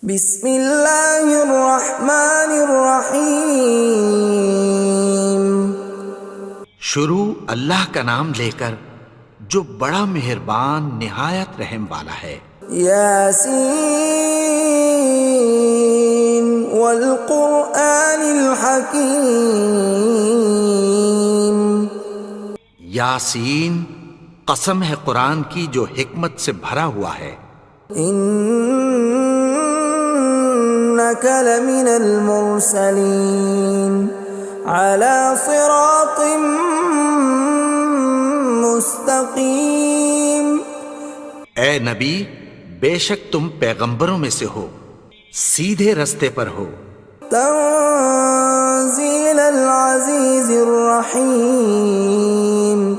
بسم اللہ الرحمن الرحیم۔ شروع اللہ کا نام لے کر جو بڑا مہربان نہایت رحم والا ہے۔ یاسین والقرآن الحکیم۔ یاسین، قسم ہے قرآن کی جو حکمت سے بھرا ہوا ہے۔ انک لمن المرسلین علی صراط مستقیم۔ اے نبی، بے شک تم پیغمبروں میں سے ہو، سیدھے رستے پر ہو۔ تنزیل العزیز الرحیم۔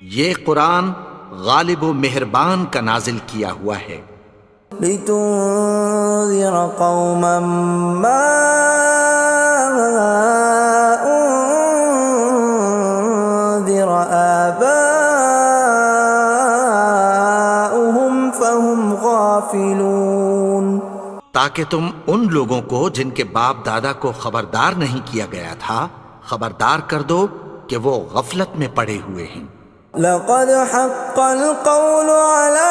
یہ قرآن غالب و مہربان کا نازل کیا ہوا ہے۔ لتنذر قوما ما انذر آباؤهم فهم غافلون۔ تاکہ تم ان لوگوں کو جن کے باپ دادا کو خبردار نہیں کیا گیا تھا خبردار کر دو کہ وہ غفلت میں پڑے ہوئے ہیں۔ لقد حق القول على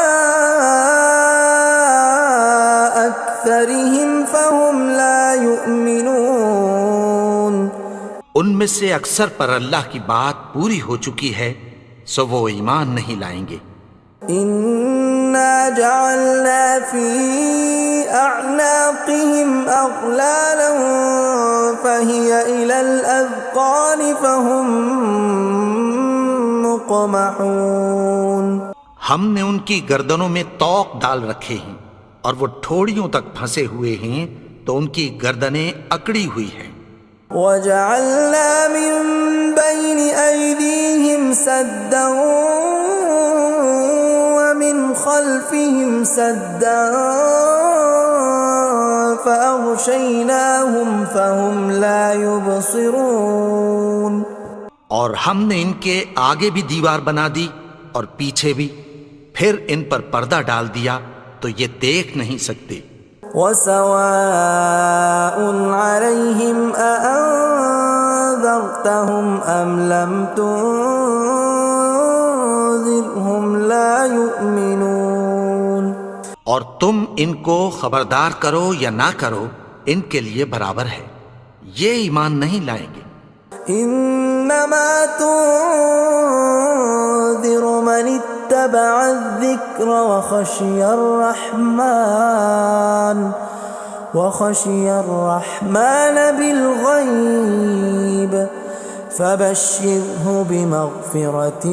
أكثرهم فهم لا يؤمنون۔ ان میں سے اکثر پر اللہ کی بات پوری ہو چکی ہے سو وہ ایمان نہیں لائیں گے۔ إنا جعلنا في أعناقهم أغلالا فهي إلى الأذقان فهم مقمحون۔ ہم نے ان کی گردنوں میں طوق ڈال رکھے ہیں اور وہ ٹھوڑیوں تک پھنسے ہوئے ہیں تو ان کی گردنیں اکڑی ہوئی ہیں۔ وَجَعَلْنَا مِن بَيْنِ أَيْدِيهِمْ سَدًّا وَمِنْ خَلْفِهِمْ سَدًّا فَأَغْشَيْنَاهُمْ فَهُمْ لَا يُبْصِرُونَ۔ اور ہم نے ان کے آگے بھی دیوار بنا دی اور پیچھے بھی، پھر ان پر پردہ ڈال دیا تو یہ دیکھ نہیں سکتے۔ وَسَوَاءٌ عَلَيْهِمْ أَأَنذَرْتَهُمْ أَمْ لَمْ تُنذِرْهُمْ لَا يُؤْمِنُونَ۔ اور تم ان کو خبردار کرو یا نہ کرو ان کے لیے برابر ہے، یہ ایمان نہیں لائیں گے۔ انما تنذر من اتبع الذکر وخشی الرحمن بالغیب فبشرہ بمغفرۃ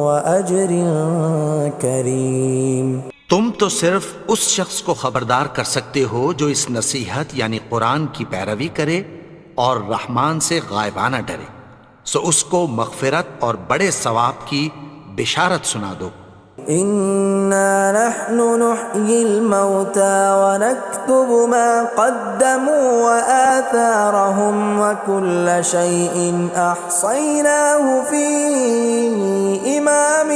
واجر کریم۔ تم تو صرف اس شخص کو خبردار کر سکتے ہو جو اس نصیحت یعنی قرآن کی پیروی کرے اور رحمان سے غائبانہ ڈرے، سو اس کو مغفرت اور بڑے ثواب کی بشارت سنا دو۔ اِنَّا نَحْنُ نُحْيِي الْمَوْتَى وَنَكْتُبُ مَا قَدَّمُوا وَآثَارَهُمْ وَكُلَّ شَيْءٍ أَحْصَيْنَاهُ فِي إِمَامٍ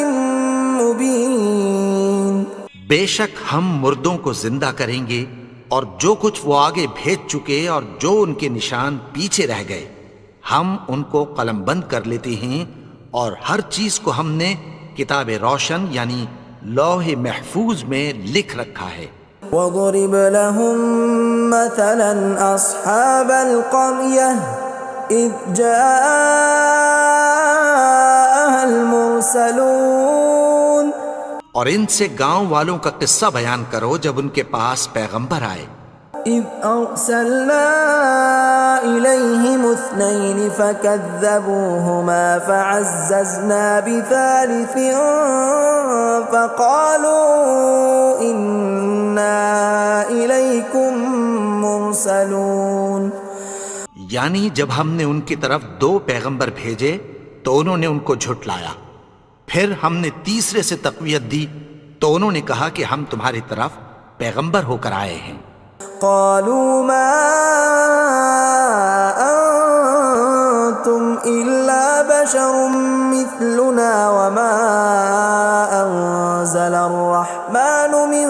مُبِينٍ۔ بے شک ہم مردوں کو زندہ کریں گے اور جو کچھ وہ آگے بھیج چکے اور جو ان کے نشان پیچھے رہ گئے ہم ان کو قلم بند کر لیتے ہیں، اور ہر چیز کو ہم نے کتاب روشن یعنی لوح محفوظ میں لکھ رکھا ہے۔ وَضُرِبْ لَهُم مَّثَلًا أَصْحَابَ الْقَرْيَةِ إِذْ جَاءَهَا الْمُرْسَلُونَ۔ اور ان سے گاؤں والوں کا قصہ بیان کرو جب ان کے پاس پیغمبر آئے۔ إِذْ أَرْسَلْنَا إِلَيْهِمُ اثْنَيْنِ فَكَذَّبُوهُمَا فَعَزَّزْنَا بِثَالِثٍ فَقَالُوا إِنَّا إِلَيْكُمْ مُرْسَلُونَ۔ یعنی جب ہم نے ان کی طرف دو پیغمبر بھیجے تو انہوں نے ان کو جھٹلایا، پھر ہم نے تیسرے سے تقویت دی تو انہوں نے کہا کہ ہم تمہاری طرف پیغمبر ہو کر آئے ہیں۔ قالوا ما انتم الا بشر مثلنا وما انزل الرحمن من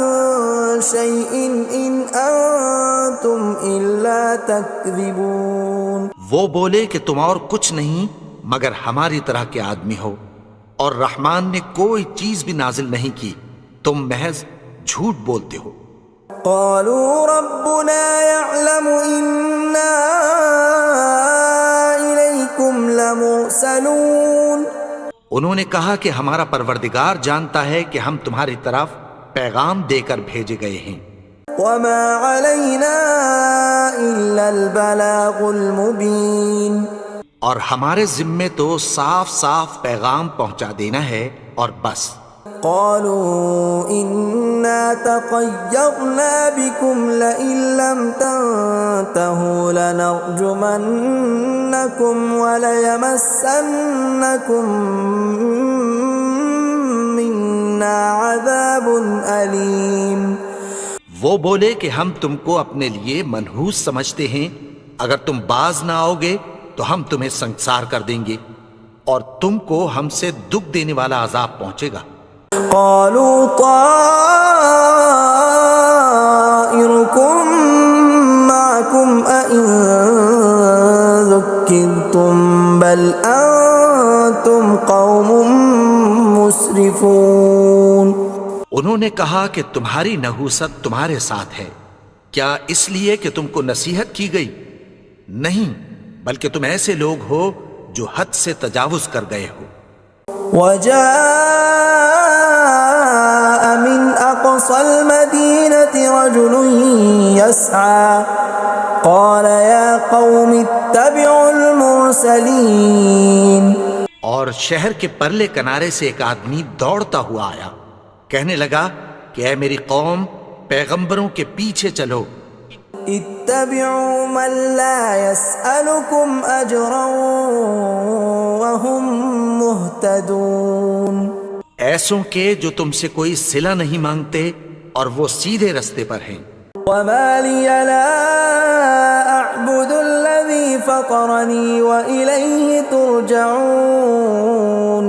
شيء إن أنتم إلا تكذبون. وہ بولے کہ تم اور کچھ نہیں مگر ہماری طرح کے آدمی ہو، اور رحمان نے کوئی چیز بھی نازل نہیں کی، تم محض جھوٹ بولتے ہو. قالوا ربنا يعلم إنا إليكم لمرسلون. انہوں نے کہا کہ ہمارا پروردگار جانتا ہے کہ ہم تمہاری طرف پیغام دے کر بھیجے گئے ہیں. وما علينا إلا البلاغ المبين. اور ہمارے ذمے تو صاف صاف پیغام پہنچا دینا ہے اور بس. قالوا إنا تطيرنا بكم لئن لم تنتهوا لنرجمنكم وليمسنكم منا عذاب أليم. وہ بولے کہ ہم تم کو اپنے لیے منحوس سمجھتے ہیں، اگر تم باز نہ آؤ گے تو ہم تمہیں سنسار کر دیں گے اور تم کو ہم سے دکھ دینے والا عذاب پہنچے گا. قالوا طائركم معكم أئن ذكرتم بل أنتم قوم مسرفون. انہوں نے کہا کہ تمہاری نحوست تمہارے ساتھ ہے، کیا اس لیے کہ تم کو نصیحت کی گئی؟ نہیں، بلکہ تم ایسے لوگ ہو جو حد سے تجاوز کر گئے ہو. وجاء من أقصى المدينة رجل يسعى قال يا قوم اتبعوا المرسلين. اور شہر کے پرلے کنارے سے ایک آدمی دوڑتا ہوا آیا، کہنے لگا کہ اے میری قوم، پیغمبروں کے پیچھے چلو. اتبعوا من لا يسألكم أجرا وهم مهتدون. ایسوں کے جو تم سے کوئی صلہ نہیں مانگتے اور وہ سیدھے رستے پر ہیں. وما لي لا أعبد الذي فطرني وإليه ترجعون.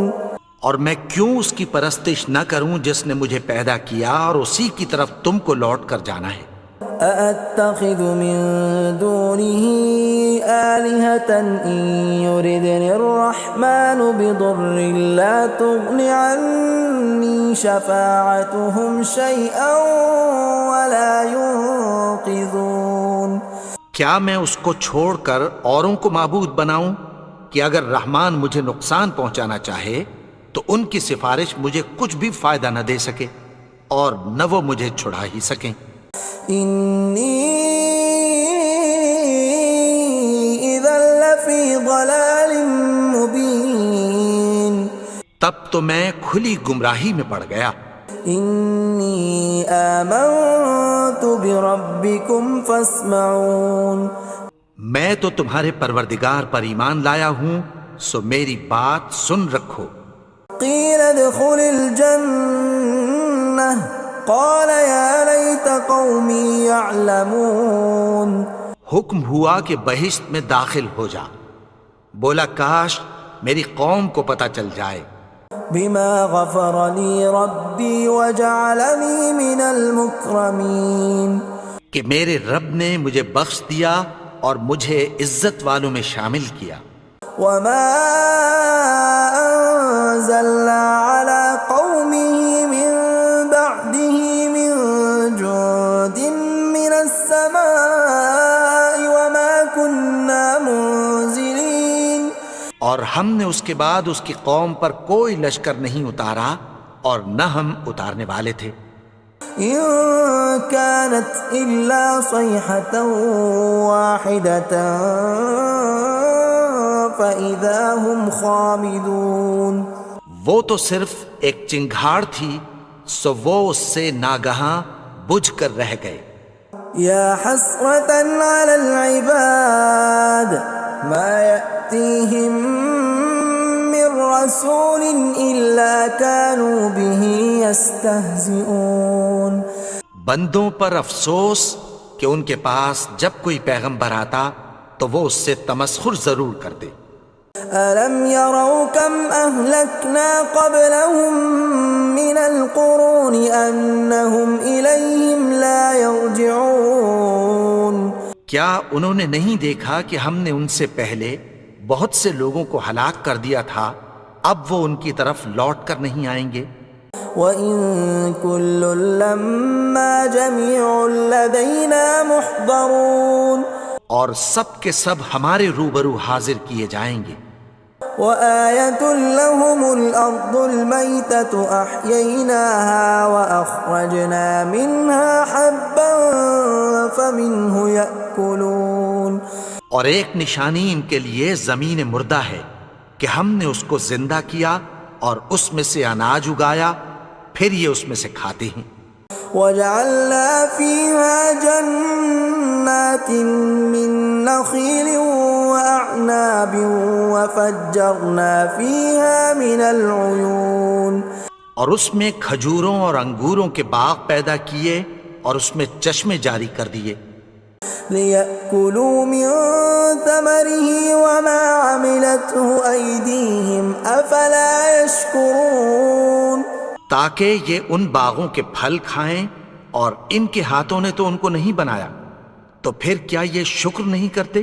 اور میں کیوں اس کی پرستش نہ کروں جس نے مجھے پیدا کیا اور اسی کی طرف تم کو لوٹ کر جانا ہے. أأتخذ من دونه آلهة إن يردني الرحمن بضر لا تغن عني شفاعتهم شيئا ولا ينقذون. کیا میں اس کو چھوڑ کر اوروں کو معبود بناؤں کہ اگر رحمان مجھے نقصان پہنچانا چاہے تو ان کی سفارش مجھے کچھ بھی فائدہ نہ دے سکے اور نہ وہ مجھے چھڑا ہی سکیں. إني إذا لفي ضلال مبين. تب تو میں کھلی گمراہی میں پڑ گیا. إني آمنت بربكم فاسمعون. میں تو تمہارے پروردگار پر ایمان لایا ہوں، سو میری بات سن رکھو. قيل ادخل الجنة قال يا ليت قومي يعلمون. حکم ہوا کہ بہشت میں داخل ہو جا. بولا کاش میری قوم کو پتہ چل جائے. بما غفر لي ربي وجعلني من المكرمين. کہ میرے رب نے مجھے بخش دیا اور مجھے عزت والوں میں شامل کیا. وما أنزلنا على قومه من بعده من جند من السماء وما كنا منزلين. اور ہم نے اس کے بعد اس کی قوم پر کوئی لشکر نہیں اتارا اور نہ ہم اتارنے والے تھے. إن كانت إلا صيحة واحدة فإذا هم خامدون. وہ تو صرف ایک چنگھاڑ تھی، سو وہ اس سے ناگہاں بجھ کر رہ گئے. يا حسرة على العباد ما يأتيهم من رسول إلا كانوا به يستهزئون. بندوں پر افسوس کہ ان کے پاس جب کوئی پیغمبر آتا تو وہ اس سے تمسخر ضرور کرتے. أَلَمْ يَرَوْا كَمْ أَهْلَكْنَا قَبْلَهُمْ مِنَ الْقُرُونِ أَنَّهُمْ إِلَيْهِمْ لَا يَرْجِعُونَ کیا انہوں نے نہیں دیکھا کہ ہم نے ان سے پہلے بہت سے لوگوں کو ہلاک کر دیا تھا، اب وہ ان کی طرف لوٹ کر نہیں آئیں گے؟ وَإِن كُلٌّ لَّمَّا جَمِيعٌ لَّدَيْنَا مُحْضَرُونَ اور سب کے سب ہمارے روبرو حاضر کیے جائیں گے۔ وَآيَةٌ لَّهُمُ الْأَرْضُ الْمَيْتَةُ أَحْيَيْنَاهَا وَأَخْرَجْنَا مِنْهَا حَبًّا فَمِنْهُ يَأْكُلُونَ اور ایک نشانی ان کے لیے زمین مردہ ہے کہ ہم نے اس کو زندہ کیا اور اس میں سے اناج اگایا، پھر یہ اس میں سے کھاتے ہیں۔ وَجَعَلْنَا فِيهَا جَنَّاتٍ مِّن نَّخِيلٍ وَأَعْنَابٍ وَفَجَّرْنَا فِيهَا مِنَ الْعُيُونِ اور اس میں کھجوروں اور انگوروں کے باغ پیدا کیے اور اس میں چشمے جاری کر دیے، لِيَأْكُلُوا مِن ثَمَرِهِ وَمَا عَمِلَتْهُ أَيْدِيهِمْ أَفَلَا يَشْكُرُونَ تاکہ یہ ان باغوں کے پھل کھائیں، اور ان کے ہاتھوں نے تو ان کو نہیں بنایا، تو پھر کیا یہ شکر نہیں کرتے؟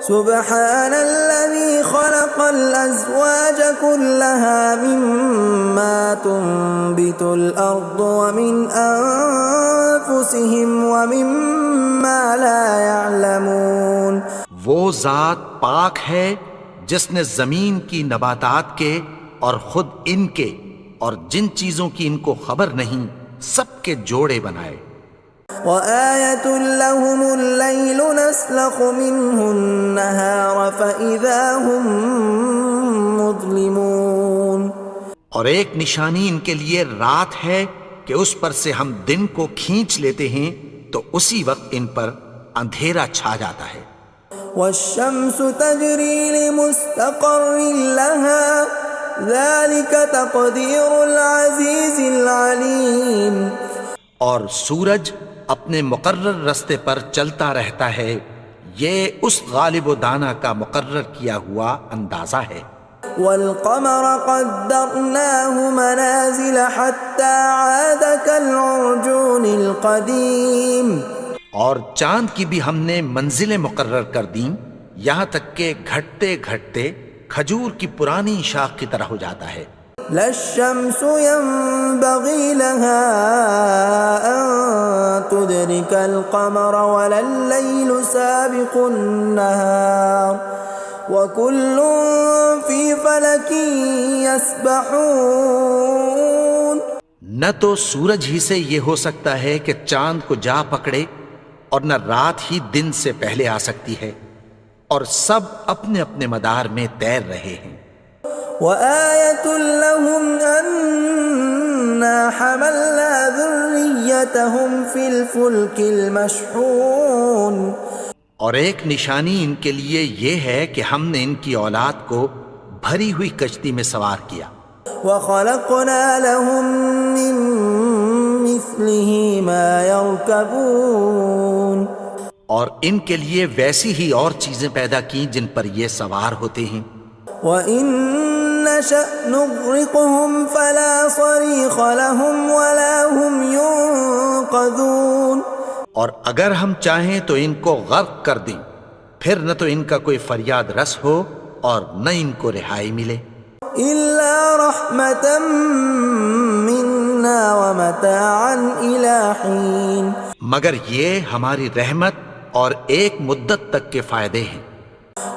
سبحان الذي خلق الأزواج كلها مما تنبت الأرض ومن أنفسهم ومما لا يعلمون وہ ذات پاک ہے جس نے زمین کی نباتات کے اور خود ان کے اور جن چیزوں کی ان کو خبر نہیں سب کے جوڑے بنائے۔ وَآيَةٌ لَّهُمُ اللَّيْلُ نَسْلَخُ مِنْهُ النَّهَارَ فَإِذَا هُمْ مُظْلِمُونَ اور ایک نشانی ان کے لیے رات ہے کہ اس پر سے ہم دن کو کھینچ لیتے ہیں تو اسی وقت ان پر اندھیرا چھا جاتا ہے۔ وَالشَّمْسُ تَجْرِي لِمُسْتَقَرٍّ لَّهَا ذَلِكَ تَقْدِيرُ الْعَزِيزِ الْعَلِيمِ اور سورج اپنے مقرر رستے پر چلتا رہتا ہے، یہ اس غالب و دانا کا مقرر کیا ہوا اندازہ ہے۔ وَالْقَمَرَ قَدَّرْنَاهُ مَنَازِلَ حَتَّى عَادَ كَالْعُرْجُونِ الْقَدِيمِ اور چاند کی بھی ہم نے منزلیں مقرر کر دیں، یہاں تک کہ گھٹتے گھٹتے کھجور کی پرانی شاخ کی طرح ہو جاتا ہے۔ لا الشمس ينبغي لها أن تدرك القمر ولا الليل سابق النهار وكل في فلك يسبحون نہ تو سورج ہی سے یہ ہو سکتا ہے کہ چاند کو جا پکڑے، اور نہ رات ہی دن سے پہلے آ سکتی ہے، اور سب اپنے اپنے مدار میں تیر رہے ہیں۔ وَآيَةٌ لَّهُمْ أَنَّا حَمَلْنَا ذُرِّيَّتَهُمْ فِي الْفُلْكِ الْمَشْحُونِ اور ایک نشانی ان کے لیے یہ ہے کہ ہم نے ان کی اولاد کو بھری ہوئی کشتی میں سوار کیا۔ وَخَلَقْنَا لَهُم مِّن مِّثْلِهِ مَا يَرْكَبُونَ اور ان کے لیے ویسی ہی اور چیزیں پیدا کی جن پر یہ سوار ہوتے ہیں۔ وَإِن نَّشَأْ نُغْرِقْهُمْ فَلَا صَرِيخَ لَهُمْ وَلَا هُمْ يُنقَذُونَ اور اگر ہم چاہیں تو ان کو غرق کر دیں، پھر نہ تو ان کا کوئی فریاد رس ہو اور نہ ان کو رہائی ملے۔ إِلَّا رَحْمَةً مِّنَّا وَمَتَاعًا إِلَىٰ حِينٍ مگر یہ ہماری رحمت اور ایک مدت تک کے فائدے ہیں۔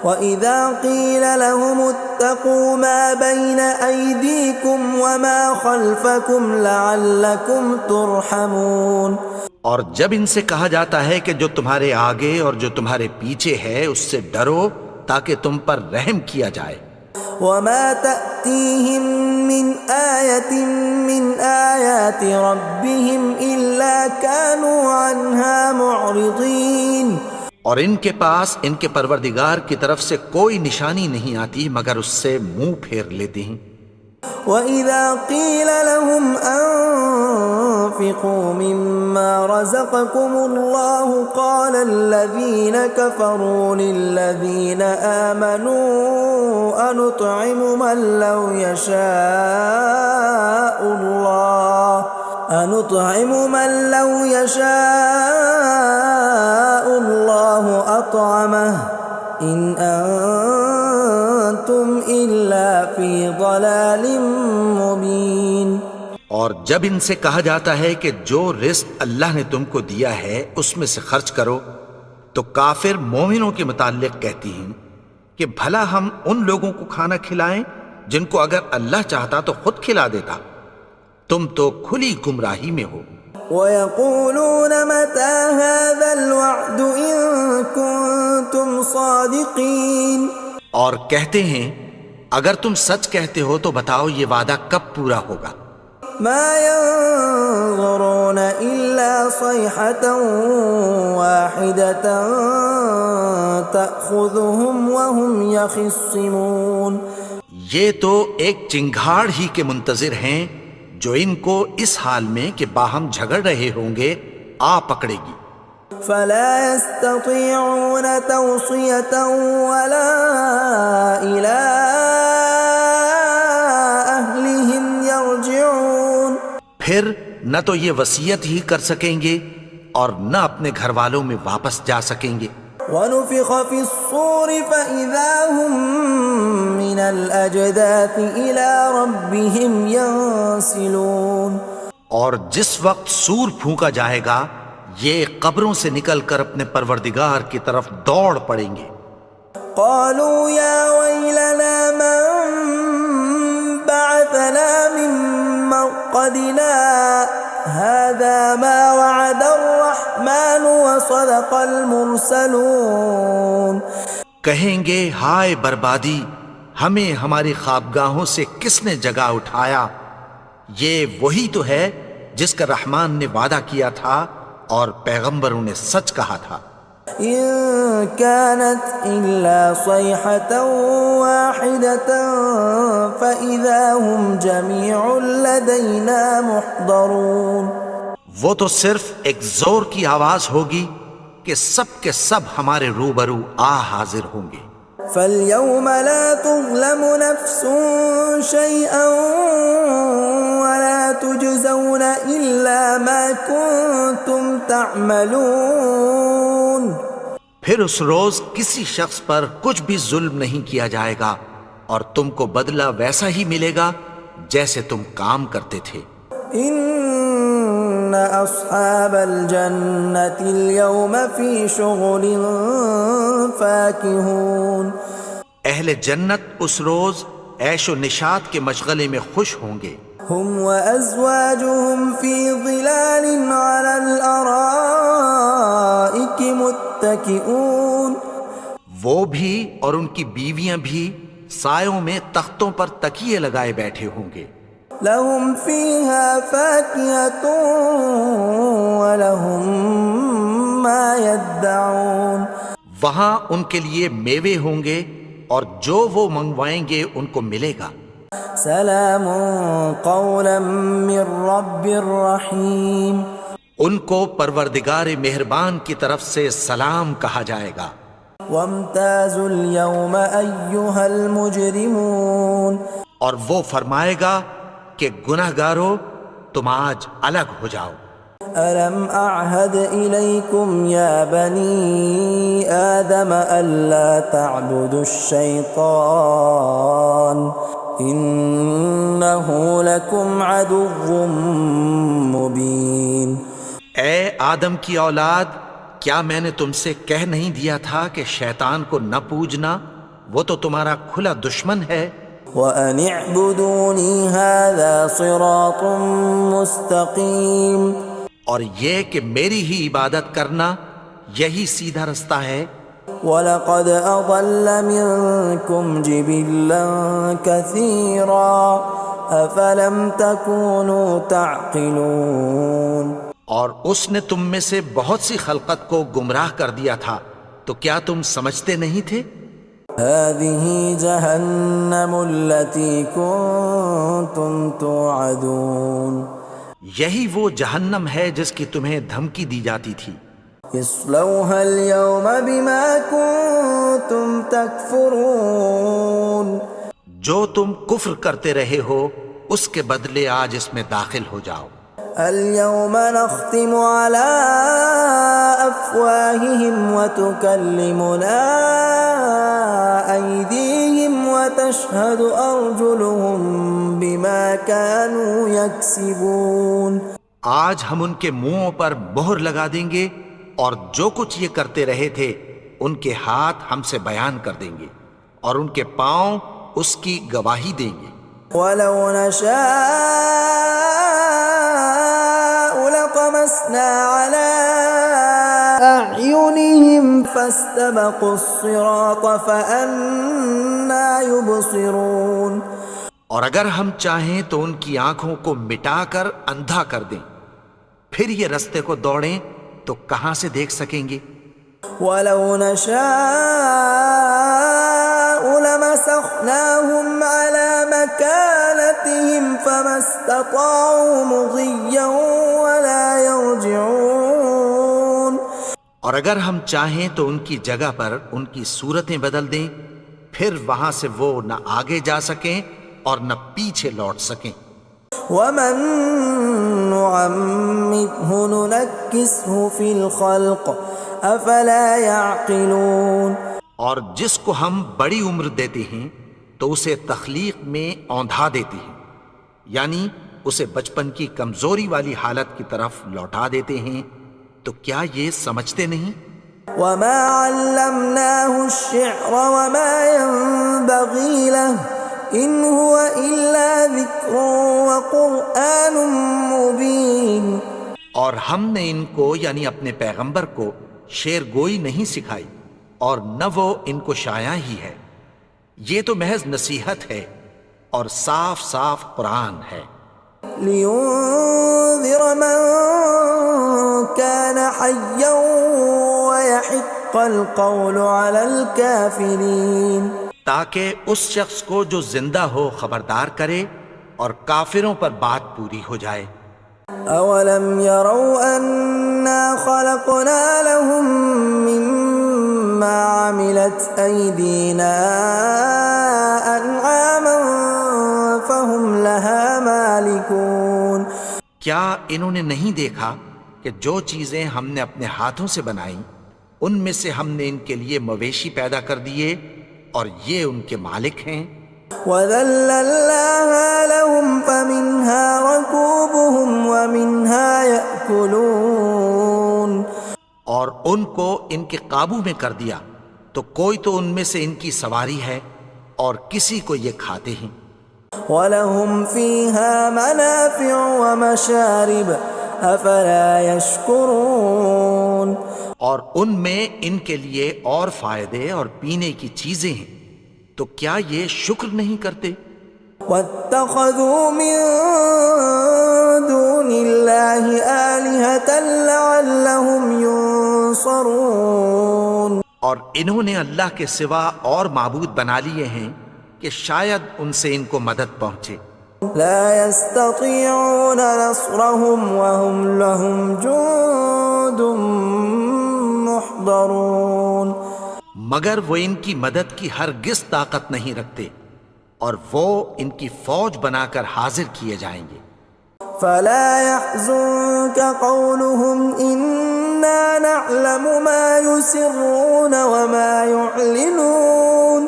وَإِذَا قِيلَ لَهُمُ اتَّقُوا مَا بَيْنَ أَيْدِيكُمْ وَمَا خَلْفَكُمْ لَعَلَّكُمْ تُرْحَمُونَ اور جب ان سے کہا جاتا ہے کہ جو تمہارے آگے اور جو تمہارے پیچھے ہے اس سے ڈرو تاکہ تم پر رحم کیا جائے۔ وَمَا تَأْتِيهِم مِّنْ آيَةٍ مِّنْ آيَاتِ رَبِّهِمْ إِلَّا كَانُوا عَنْهَا مُعْرِضِينَ اور ان کے پاس ان کے پروردگار کی طرف سے کوئی نشانی نہیں آتی مگر اس سے منہ پھیر لیتے ہیں۔ وَإِذَا قِيلَ لَهُمْ وأنفقوا مما رزقكم الله قال الذين كفروا للذين آمنوا أنطعم من لو يشاء الله أطعمه إن أنتم إلا في ضلال مبين۔ اور جب ان سے کہا جاتا ہے کہ جو رزق اللہ نے تم کو دیا ہے اس میں سے خرچ کرو، تو کافر مومنوں کے متعلق کہتی ہیں کہ بھلا ہم ان لوگوں کو کھانا کھلائیں جن کو اگر اللہ چاہتا تو خود کھلا دیتا، تم تو کھلی گمراہی میں ہو۔ وَيَقُولُونَ مَتَى هَذَا الْوَعْدُ إِن كُنتُمْ صَادِقِينَ، اور کہتے ہیں اگر تم سچ کہتے ہو تو بتاؤ یہ وعدہ کب پورا ہوگا۔ مَا يَنظُرُونَ إِلَّا صَيْحَةً وَاحِدَةً تَأْخُذُهُمْ وَهُمْ يَخِصِّمُونَ، یہ تو ایک چنگھاڑ ہی کے منتظر ہیں جو ان کو اس حال میں کہ باہم جھگڑ رہے ہوں گے آ پکڑے گی۔ فَلَا يَسْتَطِيعُونَ تَوْصِيَةً وَلَا إِلَىٰ أَهْلِهِمْ يَرْجِعُونَ، پھر نہ تو یہ وصیت ہی کر سکیں گے اور نہ اپنے گھر والوں میں واپس جا سکیں گے۔ وَنُفِخَ فِي الصُّورِ فَإِذَا هُم مِّنَ الْأَجْدَاثِ إِلَىٰ رَبِّهِمْ يَنسِلُونَ، اور جس وقت سور پھونکا جائے گا یہ قبروں سے نکل کر اپنے پروردگار کی طرف دوڑ پڑیں گے۔ قالوا يا ويلنا من بعثنا من مرقدنا هذا ما وعد الرحمن وصدق المرسلون، کہیں گے ہائے بربادی، ہمیں ہماری خوابگاہوں سے کس نے جگا اٹھایا، یہ وہی تو ہے جس کا رحمان نے وعدہ کیا تھا اور پیغمبروں نے سچ کہا تھا۔ إن كانت إلا صيحة واحدة فإذا هم جميع لدينا محضرون، وہ تو صرف ایک زور کی آواز ہوگی کہ سب کے سب ہمارے روبرو آ حاضر ہوں گے۔ فاليوم لا تظلم نفس شيئا ولا تجزون إلا ما كنتم تعملون، پھر اس روز کسی شخص پر کچھ بھی ظلم نہیں کیا جائے گا اور تم کو بدلہ ویسا ہی ملے گا جیسے تم کام کرتے تھے۔ ان اصحاب الجنة اليوم في شغل فاكهون، اہل جنت اس روز عیش و نشاط کے مشغلے میں خوش ہوں گے۔ هم وازواجهم في ظلال على الارائك متكئون، وہ بھی اور ان کی بیویاں بھی سایوں میں تختوں پر تکیے لگائے بیٹھے ہوں گے۔ لهم فيها فاكهة ولهم ما يدعون، وہاں ان کے لیے میوے ہوں گے اور جو وہ منگوائیں گے ان کو ملے گا۔ سلام قولا من رب رحیم، ان کو پروردگار مہربان کی طرف سے سلام کہا جائے گا۔ وامتازوا اليوم ایھا المجرمون، اور وہ فرمائے گا کہ گنہگارو تم آج الگ ہو جاؤ۔ ألم أعهد إليكم يا بني آدم ألا تعبدوا الشيطان إنه لكم عدو مبين، اے آدم کی اولاد، کیا میں نے تم سے کہہ نہیں دیا تھا کہ شیطان کو نہ پوجنا، وہ تو تمہارا کھلا دشمن ہے۔ وَأَنِ اعْبُدُونِي هَذَا صِرَاطٌ مُسْتَقِيمٌ، اور یہ کہ میری ہی عبادت کرنا یہی سیدھا رستہ ہے۔ وَلَقَدْ أَضَلَّ مِنْكُمْ جِبِلًّا كَثِيرًا أَفَلَمْ تَكُونُوا تَعْقِلُونَ، اور اس نے تم میں سے بہت سی خلقت کو گمراہ کر دیا تھا، تو کیا تم سمجھتے نہیں تھے؟ هَذِهِ جَهَنَّمُ الَّتِي كُنْتُمْ تُوعَدُونَ، یہی وہ جہنم ہے جس کی تمہیں دھمکی دی جاتی تھی. اصلوها اليوم بما كنتم تكفرون. جو تم کفر کرتے رہے ہو اس کے بدلے آج اس میں داخل ہو جاؤ. اليوم نختم على أفواههم وتكلمنا أيديهم وتشهد أرجلهم بما كانوا يكسبون. آج ہم ان کے منہوں پر مہر لگا دیں گے اور جو کچھ یہ کرتے رہے تھے ان کے ہاتھ ہم سے بیان کر دیں گے اور ان کے پاؤں اس کی گواہی دیں گے. ولو نشاء لطمسنا على أعينهم فاستبقوا الصراط فأنى يبصرون. اور اگر ہم چاہیں تو ان کی آنکھوں کو مٹا کر اندھا کر دیں، پھر یہ رستے کو دوڑیں تو کہاں سے دیکھ سکیں گے. ولو نشاء لمسخناهم على مكانتهم فما استطاعوا مضيا ولا يرجعون. اور اگر ہم چاہیں تو ان کی جگہ پر ان کی صورتیں بدل دیں، پھر وہاں سے وہ نہ آگے جا سکیں اور نہ پیچھے لوٹ سکیں. ومن نعمره ننكسه في الخلق افلا يعقلون. اور جس کو ہم بڑی عمر دیتے ہیں تو اسے تخلیق میں اوندھا دیتے ہیں، یعنی اسے بچپن کی کمزوری والی حالت کی طرف لوٹا دیتے ہیں. تو کیا یہ سمجھتے نہیں؟ وما علمناه الشعر وما ينبغي له ان هو الا ذکر وقرآن مبین. اور ہم نے ان کو یعنی اپنے پیغمبر کو شعر گوئی نہیں سکھائی اور نہ وہ ان کو شایع ہی ہے، یہ تو محض نصیحت ہے اور صاف صاف قرآن ہے. لینذر من كان حیا ويحق القول على الكافرین. تاکہ اس شخص کو جو زندہ ہو خبردار کرے اور کافروں پر بات پوری ہو جائے. اولم يروا انا خلقنا لهم مما عملت ايدينا انعاما فهم لها مالكون. کیا انہوں نے نہیں دیکھا کہ جو چیزیں ہم نے اپنے ہاتھوں سے بنائیں ان میں سے ہم نے ان کے لیے مویشی پیدا کر دیے اور یہ ان کے مالک ہیں. وَذَلَّلْنَاهَا لَهُمْ فَمِنْهَا رَكُوبُهُمْ وَمِنْهَا يَأْكُلُونَ. اور ان کو ان کے قابو میں کر دیا تو کوئی تو ان میں سے ان کی سواری ہے اور کسی کو یہ کھاتے ہیں. وَلَهُمْ فِيهَا مَنَافِعُ وَمَشَارِبُ أَفَلَا يَشْكُرُونَ. اور ان میں ان کے لیے اور فائدے اور پینے کی چیزیں ہیں، تو کیا یہ شکر نہیں کرتے؟ وَاتَّخَذُوا مِن دُونِ اللَّهِ آلِهَةً لَعَلَّهُمْ يُنصَرُونَ. اور انہوں نے اللہ کے سوا اور معبود بنا لیے ہیں کہ شاید ان سے ان کو مدد پہنچے. لا يستطيعون نصرهم وهم لهم جند محضرون. مگر وہ ان کی مدد کی ہرگز طاقت نہیں رکھتے اور وہ ان کی فوج بنا کر حاضر کیے جائیں گے. فلا يحزنك قولهم إنا نعلم ما يسرون وما يعلنون.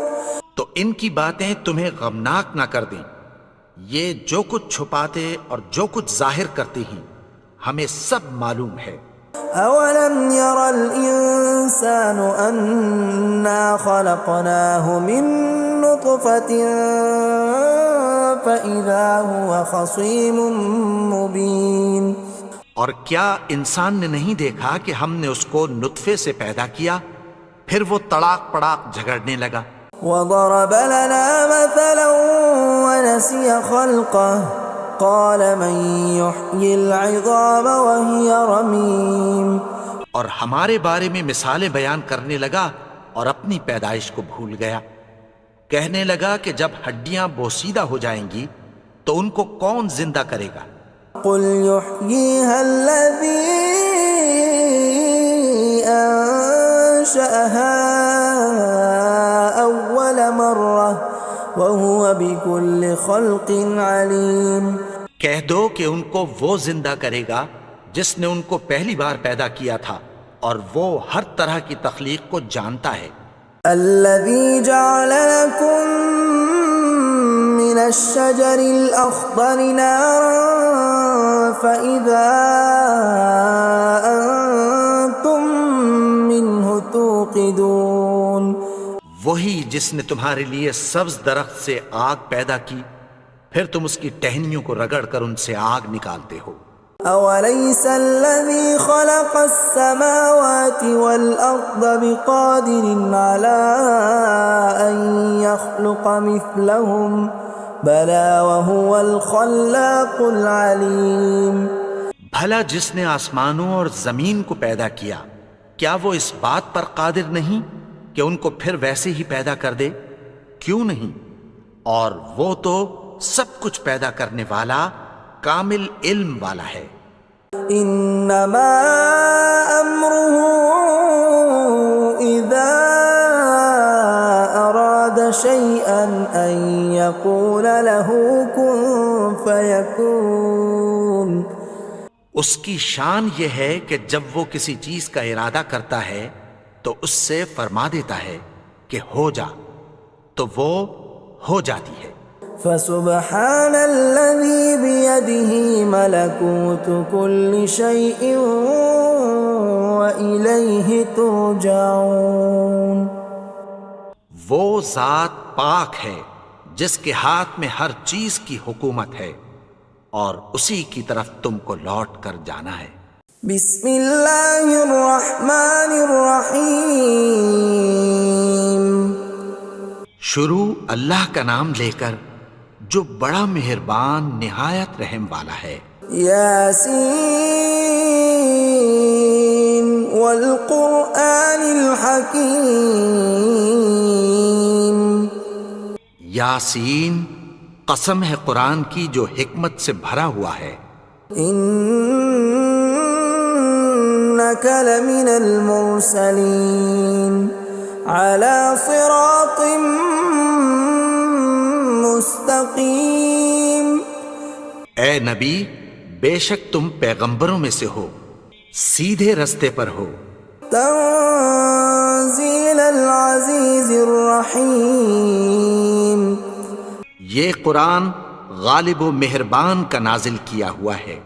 تو ان کی باتیں تمہیں غمناک نہ کر دیں، یہ جو کچھ چھپاتے اور جو کچھ ظاہر کرتے ہیں ہمیں سب معلوم ہے. اولم ير الانسان انا خلقناه من نطفة فاذا هو خصيم مبين. اور کیا انسان نے نہیں دیکھا کہ ہم نے اس کو نطفے سے پیدا کیا پھر وہ تڑاک پڑاک جھگڑنے لگا. وضرب لنا مثلا ونسي خلقه قال من يحيي العظام وهي رميم. اور ہمارے بارے میں مثالیں بیان کرنے لگا اور اپنی پیدائش کو بھول گیا. کہنے لگا کہ جب ہڈیاں بوسیدہ ہو جائیں گی تو ان کو کون زندہ کرے گا قل يحييها الذي أنشأها أول مرة وهو بكل خلق عليم۔ کہہ دو کہ ان کو وہ زندہ کرے گا جس نے ان کو پہلی بار پیدا کیا تھا، اور وہ ہر طرح کی تخلیق کو جانتا ہے۔ الذي جعل لكم من الشجر الأخضر نارا فإذا أنتم منه توقدون۔ وہی جس نے تمہارے لیے سبز درخت سے آگ پیدا کی، پھر تم اس کی ٹہنیوں کو رگڑ کر ان سے آگ نکالتے ہو۔ أوليس الذي خلق السماوات والأرض بقادر على أن يخلق مثلهم بلى وهو الخلاق العليم۔ بھلا جس نے آسمانوں اور زمین کو پیدا کیا، کیا وہ اس بات پر قادر نہیں کہ ان کو پھر ویسے ہی پیدا کر دے؟ کیوں نہیں؟ اور وہ تو سب کچھ پیدا کرنے والا، کامل علم والا ہے۔ انما امره اذا اراد شيئا ان يقول له كن فيكون۔ اس کی شان یہ ہے کہ جب وہ کسی چیز کا ارادہ کرتا ہے تو اس سے فرما دیتا ہے کہ ہو جا، تو وہ ہو جاتی ہے۔ فسبحان الذي بيده ملكوت كل شيء وإليه ترجعون۔ وہ ذات پاک ہے جس کے ہاتھ میں ہر چیز کی حکومت ہے، اور اسی کی طرف تم کو لوٹ کر جانا ہے۔ بسم اللہ الرحمن الرحیم۔ شروع اللہ کا نام لے کر جو بڑا مہربان نہایت رحم والا ہے۔ یاسین والقرآن الحکیم۔ یاسین، قسم ہے قرآن کی جو حکمت سے بھرا ہوا ہے۔ انک لمن المرسلین علی صراط مستقیم۔ اے نبی، بے شک تم پیغمبروں میں سے ہو، سیدھے رستے پر ہو۔ تنزیل العزیز الرحیم۔ یہ قرآن غالب و مہربان کا نازل کیا ہوا ہے۔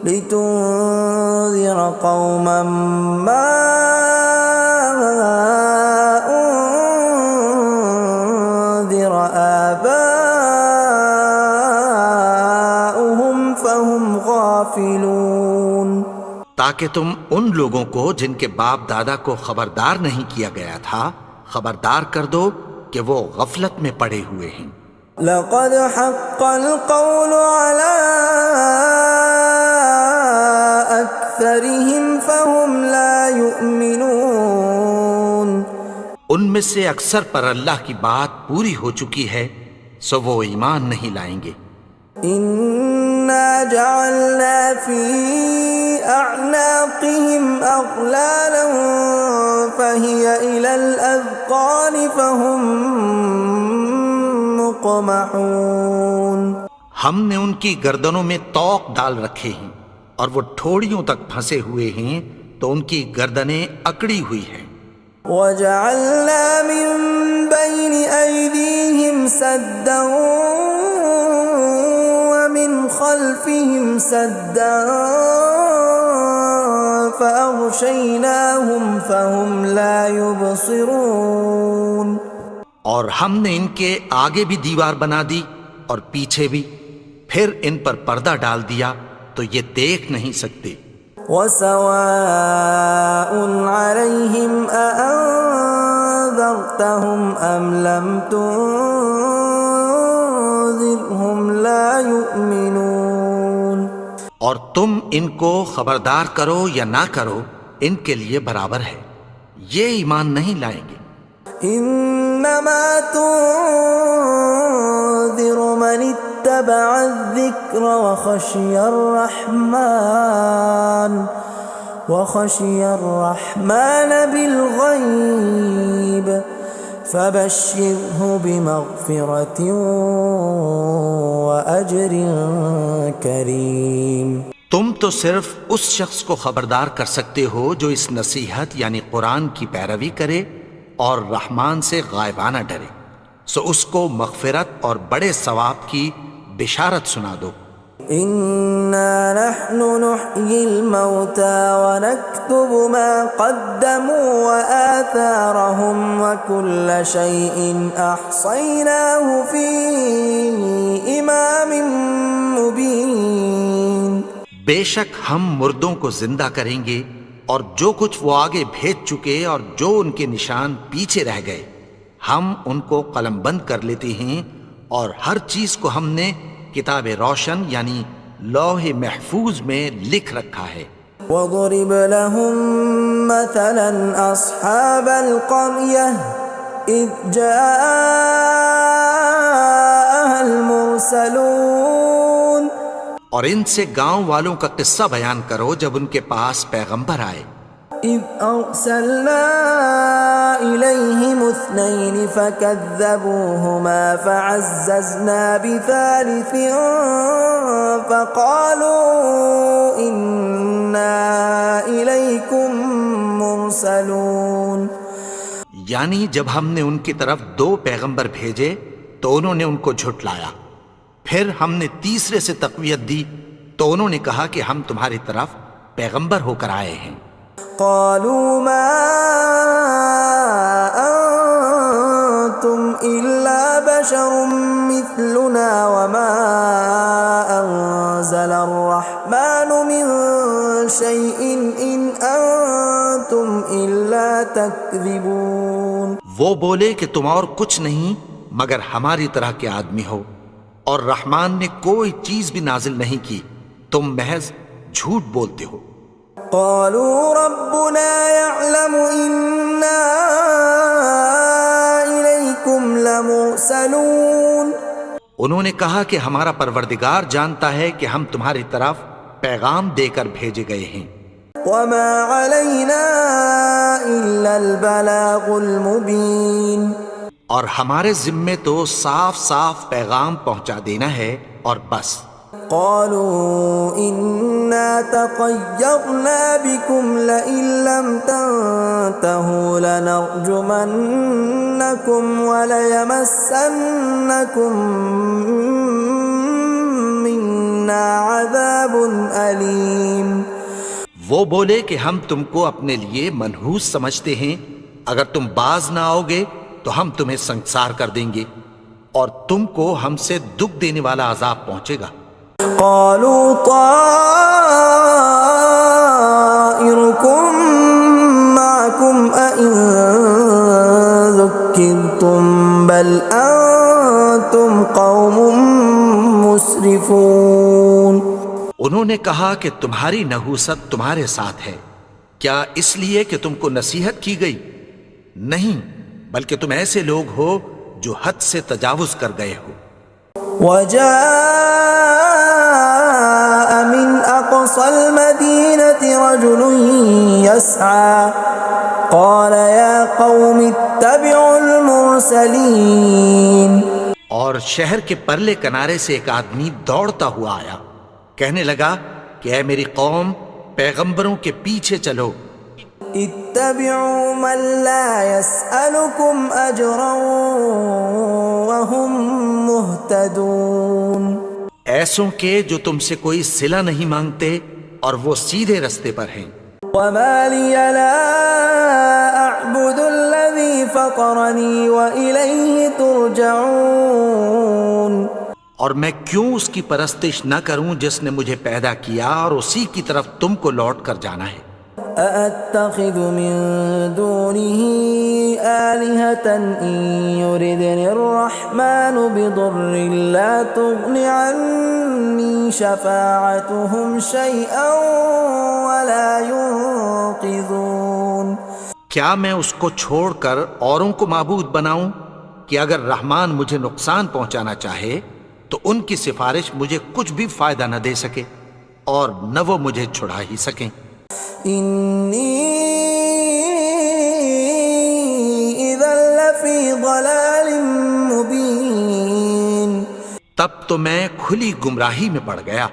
لتنذر قوما ما انذر آباؤهم فهم غافلون۔ تاکہ تم ان لوگوں کو جن کے باپ دادا کو خبردار نہیں کیا گیا تھا خبردار کر دو کہ وہ غفلت میں پڑے ہوئے ہیں۔ لقد حق القول على أكثرهم فهم لا يؤمنون۔ ان میں سے اکثر پر اللہ کی بات پوری ہو چکی ہے، سو وہ ایمان نہیں لائیں گے۔ إنا جعلنا في أعناقهم أغلالا فهي إلى الأذقان فهم مقمحون۔ ہم نے ان کی گردنوں میں طوق ڈال رکھے ہیں اور وہ ٹھوڑیوں تک پھنسے ہوئے ہیں، تو ان کی گردنیں اکڑی ہوئی ہیں۔ وجعلنا من بين أيديهم سدا ومن خلفهم سدا فأغشيناهم فهم لا يبصرون۔ اور ہم نے ان کے آگے بھی دیوار بنا دی اور پیچھے بھی، پھر ان پر پردہ ڈال دیا تو یہ دیکھ نہیں سکتے۔ وسواء عليهم أأنذرتهم أم لم تنذرهم لا يؤمنون۔ اور تم ان کو خبردار کرو یا نہ کرو، ان کے لیے برابر ہے، یہ ایمان نہیں لائیں گے۔ إنما تنذر من اتبع الذكر وخشي الرحمن بالغيب فبشره بمغفرة وأجر كريم۔ تم تو صرف اس شخص کو خبردار کر سکتے ہو جو اس نصیحت یعنی قرآن کی پیروی کرے اور رحمان سے غائبانہ ڈرے، سو اس کو مغفرت اور بڑے ثواب کی بشارت سنا دو۔ إنا نحن نحيي الموتى ونكتب ما قدموا وآثارهم وكل شيء أحصيناه في إمام مبين۔ بے شک ہم مردوں کو زندہ کریں گے اور جو کچھ وہ آگے بھیج چکے اور جو ان کے نشان پیچھے رہ گئے ہم ان کو قلم بند کر لیتے ہیں، اور ہر چیز کو ہم نے کتاب روشن یعنی لوح محفوظ میں لکھ رکھا ہے۔ وَضْرِبْ لَهُمْ مَثَلًا أَصْحَابَ الْقَرْيَةِ إِذْ جَاءَهَا الْمُرْسَلُونَ، اور ان سے گاؤں والوں کا قصہ بیان کرو جب ان کے پاس پیغمبر آئے۔ إِذْ أَرْسَلْنَا إِلَيْهِمُ اثْنَيْنِ فَكَذَّبُوهُمَا فَعَزَّزْنَا بِثَالِثٍ فَقَالُوا إِنَّا إِلَيْكُمْ مُرْسَلُونَ۔ یعنی جب ہم نے ان کی طرف 2 پیغمبر بھیجے تو انہوں نے ان کو جھٹلایا، پھر ہم نے تیسرے سے تقویت دی تو انہوں نے کہا کہ ہم تمہاری طرف پیغمبر ہو کر آئے ہیں۔ قالوا ما أنتم إلا بشر مثلنا وما أنزل الرحمن من شيء إن أنتم إلا تكذبون۔ وہ بولے کہ تم اور کچھ نہیں مگر ہماری طرح کے آدمی ہو، اور رحمان نے کوئی چیز بھی نازل نہیں کی، تم محض جھوٹ بولتے ہو۔ قالوا ربنا يعلم إنا إليكم لمرسلون۔ انہوں نے کہا کہ ہمارا پروردگار جانتا ہے کہ ہم تمہاری طرف پیغام دے کر بھیجے گئے ہیں۔ وما علينا إلا البلاغ المبين۔ اور ہمارے ذمے تو صاف صاف پیغام پہنچا دینا ہے اور بس۔ قالوا إنا تطيرنا بكم لئن لم تنتهوا لنرجمنكم وليمسنكم منا عذاب أليم۔ وہ بولے کہ ہم تم کو اپنے لیے منحوس سمجھتے ہیں، اگر تم باز نہ آؤ گے تو ہم تمہیں سنگسار کر دیں گے اور تم کو ہم سے دکھ دینے والا عذاب پہنچے گا۔ قالوا طائركم معكم أئن ذكرتم بل أنتم قوم مسرفون۔ انہوں نے کہا کہ تمہاری نحوست تمہارے ساتھ ہے، کیا اس لیے کہ تم کو نصیحت کی گئی؟ نہیں، بلکہ تم ایسے لوگ ہو جو حد سے تجاوز کر گئے ہو۔ وجاء من أقصى المدينة رجل يسعى قال يا قوم اتبعوا المرسلين۔ اور شہر کے پرلے کنارے سے ایک آدمی دوڑتا ہوا آیا، کہنے لگا کہ اے میری قوم، پیغمبروں کے پیچھے چلو۔ اتبعوا من لا يسألكم أجرا وهم مهتدون۔ ایسوں کے جو تم سے کوئی صلہ نہیں مانگتے اور وہ سیدھے رستے پر ہیں۔ وما لي لا أعبد الذي فطرني وإليه ترجعون۔ اور میں کیوں اس کی پرستش نہ کروں جس نے مجھے پیدا کیا اور اسی کی طرف تم کو لوٹ کر جانا ہے۔ أأتخذ من دونه آلهة إن يردني الرحمن بضر لا تغن عني شفاعتهم شيئا ولا ينقذون۔ کیا میں اس کو چھوڑ کر اوروں کو معبود بناؤں کہ اگر رحمان مجھے نقصان پہنچانا چاہے تو ان کی سفارش مجھے کچھ بھی فائدہ نہ دے سکے اور نہ وہ مجھے چھڑا ہی سکیں۔ انی اذا لفی ضلال مبین، تب تو میں کھلی گمراہی میں پڑ گیا۔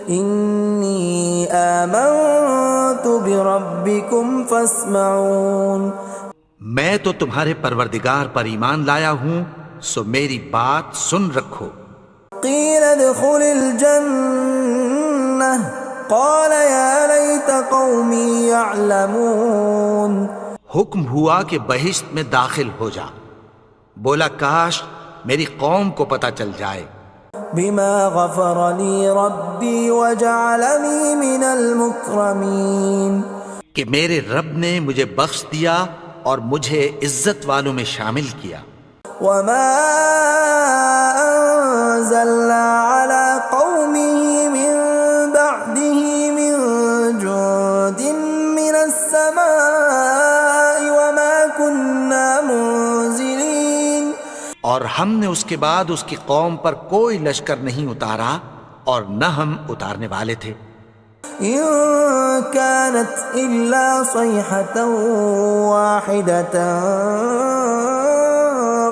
انی آمنت بربکم فاسمعون، میں تو تمہارے پروردگار پر ایمان لایا ہوں، سو میری بات سن رکھو۔ قیل ادخل الجنہ قال یا لیت قومی یعلمون، حکم ہوا کہ بہشت میں داخل ہو جا، بولا کاش میری قوم کو پتہ چل جائے۔ بما غفر لی ربی وجعلنی من المکرمین، کہ میرے رب نے مجھے بخش دیا اور مجھے عزت والوں میں شامل کیا۔ وما انزلنا على قومه من بعده من جند من السماء وما كنا منزلين، اور ہم نے اس کے بعد اس کی قوم پر کوئی لشکر نہیں اتارا اور نہ ہم اتارنے والے تھے۔ إن كانت إلا صيحة واحدة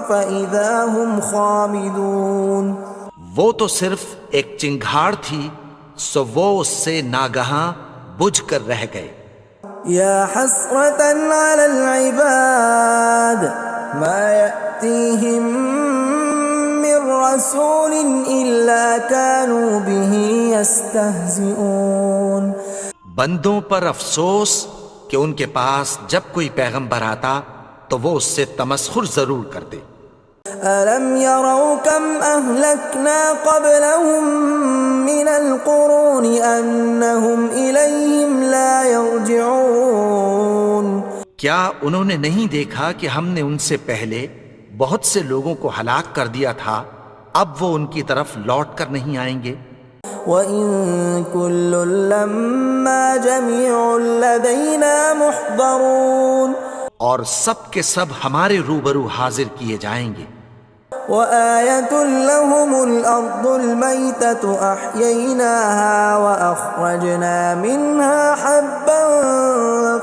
فإذا هم خامدون، وہ تو صرف ایک چنگھاڑ تھی، سو وہ اس سے ناگہاں بجھ کر رہ گئے۔ يا حسرة على العباد ما يأتيهم من رسول إلا كانوا به يستهزئون، بندوں پر افسوس کہ ان کے پاس جب کوئی پیغمبر آتا تو وہ اس سے تمسخر ضرور کرتے۔ ألم يروا كم أهلكنا قبلهم من القرون أنهم إليهم لا يرجعون، کیا انہوں نے نہیں دیکھا کہ ہم نے ان سے پہلے بہت سے لوگوں کو ہلاک کر دیا تھا، اب وہ ان کی طرف لوٹ کر نہیں آئیں گے؟ وَإِن كُلٌّ لَّمَّا جَمِيعٌ لَّدَيْنَا مُحْضَرُونَ، اور سب کے سب ہمارے روبرو حاضر کیے جائیں گے۔ وَآيَةٌ لَّهُمُ الْأَرْضُ الْمَيْتَةُ أَحْيَيْنَاهَا وَأَخْرَجْنَا مِنْهَا حَبًّا